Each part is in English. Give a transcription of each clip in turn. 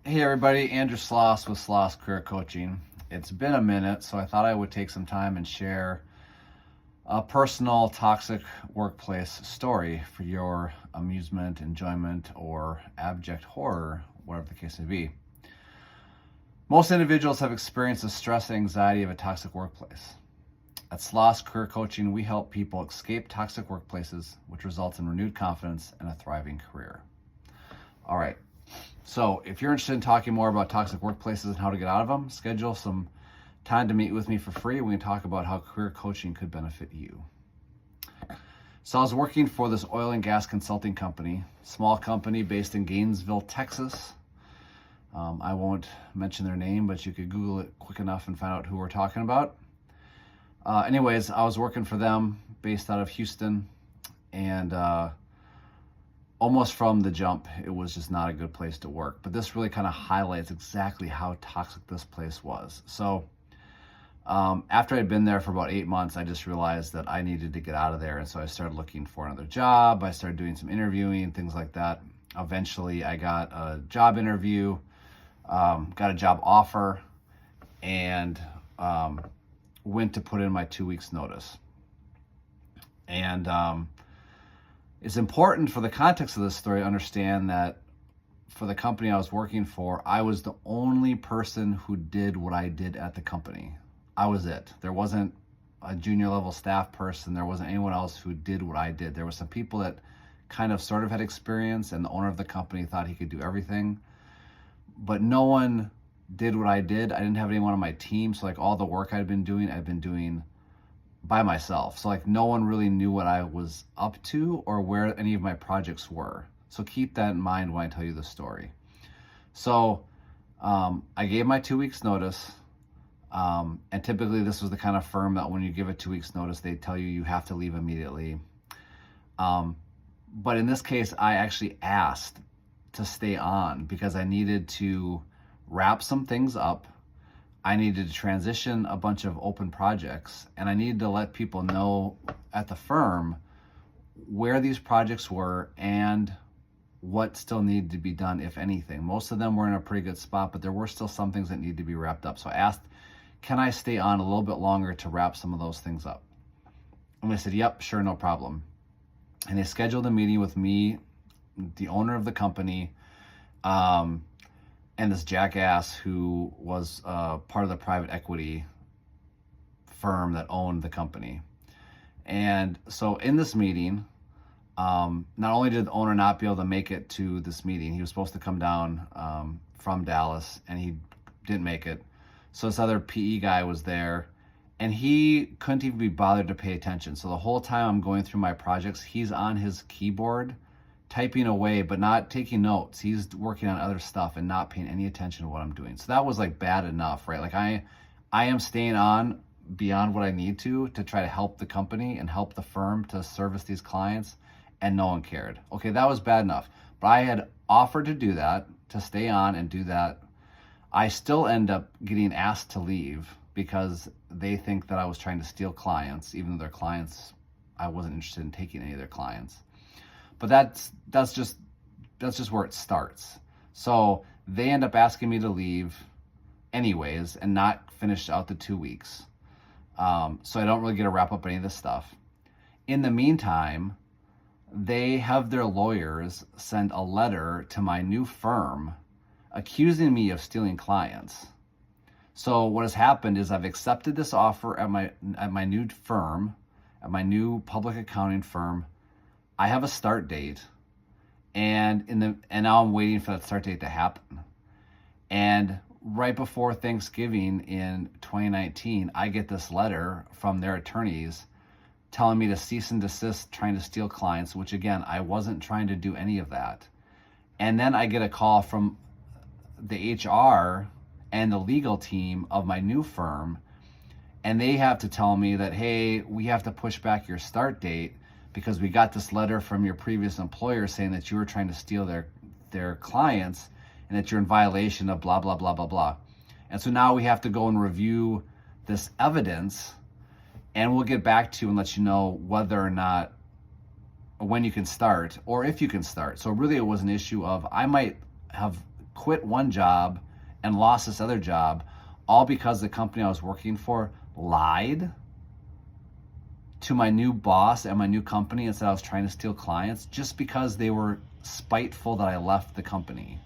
Hey everybody, Andrew Sloss with Sloss Career Coaching. It's been a minute, so I thought I would take some time and share a personal toxic workplace story for your amusement, enjoyment, or abject horror, whatever the case may be. Most individuals have experienced the stress and anxiety of a toxic workplace. At Sloss Career Coaching, we help people escape toxic workplaces, which results in renewed confidence and a thriving career. All right. So if you're interested in talking more about toxic workplaces and how to get out of them, schedule some time to meet with me for free. We can talk about how career coaching could benefit you. So I was working for this oil and gas consulting company, small company based in Gainesville, Texas. I won't mention their name, but you could Google it quick enough and find out who we're talking about. Anyways, I was working for them based out of Houston, and almost from the jump, it was just not a good place to work. But this really kind of highlights exactly how toxic this place was. So after I'd been there for about 8 months, I just realized that I needed to get out of there. And so I started looking for another job. I started doing some interviewing, things like that. Eventually, I got a job interview, got a job offer, and went to put in my 2 weeks notice. And it's important for the context of this story to understand that for the company I was working for, I was the only person who did what I did at the company. I was it. There wasn't a junior level staff person. There wasn't anyone else who did what I did. There were some people that kind of sort of had experience, and the owner of the company thought he could do everything. But no one did what I did. I didn't have anyone on my team. So like all the work I'd been doing by myself. So like no one really knew what I was up to or where any of my projects were. So keep that in mind when I tell you the story. So I gave my 2 weeks notice. And typically this was the kind of firm that when you give a 2 weeks notice, they tell you you have to leave immediately. But in this case, I actually asked to stay on because I needed to wrap some things up. I needed to transition a bunch of open projects, and I needed to let people know at the firm where these projects were and what still needed to be done, if anything. Most of them were in a pretty good spot, but there were still some things that needed to be wrapped up. So I asked, can I stay on a little bit longer to wrap some of those things up? And they said, yep, sure, no problem. And they scheduled a meeting with me, the owner of the company, and this jackass who was part of the private equity firm that owned the company. And so in this meeting, not only did the owner not be able to make it to this meeting, he was supposed to come down from Dallas, and he didn't make it. So this other PE guy was there, and he couldn't even be bothered to pay attention. So the whole time I'm going through my projects, he's on his keyboard typing away, but not taking notes. He's working on other stuff and not paying any attention to what I'm doing. So that was like bad enough, right? Like I am staying on beyond what I need to try to help the company and help the firm to service these clients, and no one cared. Okay, that was bad enough. But I had offered to do that, to stay on and do that. I still end up getting asked to leave because they think that I was trying to steal clients, even though their clients, I wasn't interested in taking any of their clients. But that's just where it starts. So they end up asking me to leave anyways and not finish out the 2 weeks. So I don't really get to wrap up any of this stuff. In the meantime, they have their lawyers send a letter to my new firm accusing me of stealing clients. So what has happened is I've accepted this offer at my new firm, at my new public accounting firm. I have a start date, and now I'm waiting for that start date to happen. And right before Thanksgiving in 2019, I get this letter from their attorneys telling me to cease and desist trying to steal clients, which again, I wasn't trying to do any of that. And then I get a call from the HR and the legal team of my new firm, and they have to tell me that, hey, we have to push back your start date because we got this letter from your previous employer saying that you were trying to steal their clients and that you're in violation of blah, blah, blah, blah, blah. And so now we have to go and review this evidence, and we'll get back to you and let you know whether or not, when you can start or if you can start. So really it was an issue of I might have quit one job and lost this other job, all because the company I was working for lied to my new boss and my new company and said I was trying to steal clients, just because they were spiteful that I left the company.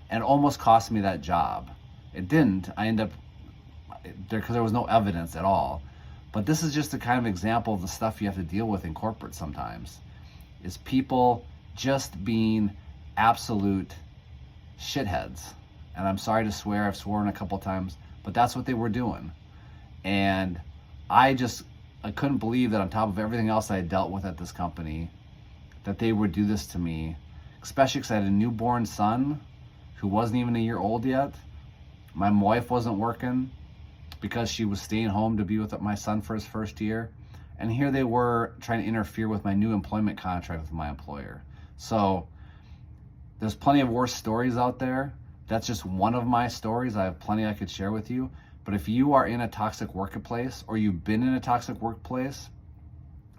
And it almost cost me that job. It didn't. I ended up there because there was no evidence at all. But this is just a kind of example of the stuff you have to deal with in corporate sometimes, is people just being absolute shitheads. And I'm sorry to swear, I've sworn a couple times, but that's what they were doing. And I couldn't believe that on top of everything else I had dealt with at this company, that they would do this to me, especially because I had a newborn son who wasn't even a year old yet. My wife wasn't working because she was staying home to be with my son for his first year. And here they were trying to interfere with my new employment contract with my employer. So there's plenty of worse stories out there. That's just one of my stories. I have plenty I could share with you. But if you are in a toxic workplace, or you've been in a toxic workplace,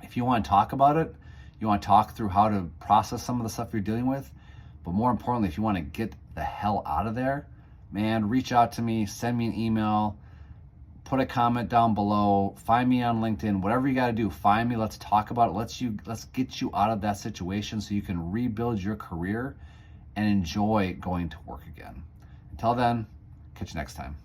if you want to talk about it, you want to talk through how to process some of the stuff you're dealing with, but more importantly, if you want to get the hell out of there, man, reach out to me, send me an email, put a comment down below, find me on LinkedIn, whatever you got to do, find me, let's talk about it. Let's get you out of that situation so you can rebuild your career and enjoy going to work again. Until then, catch you next time.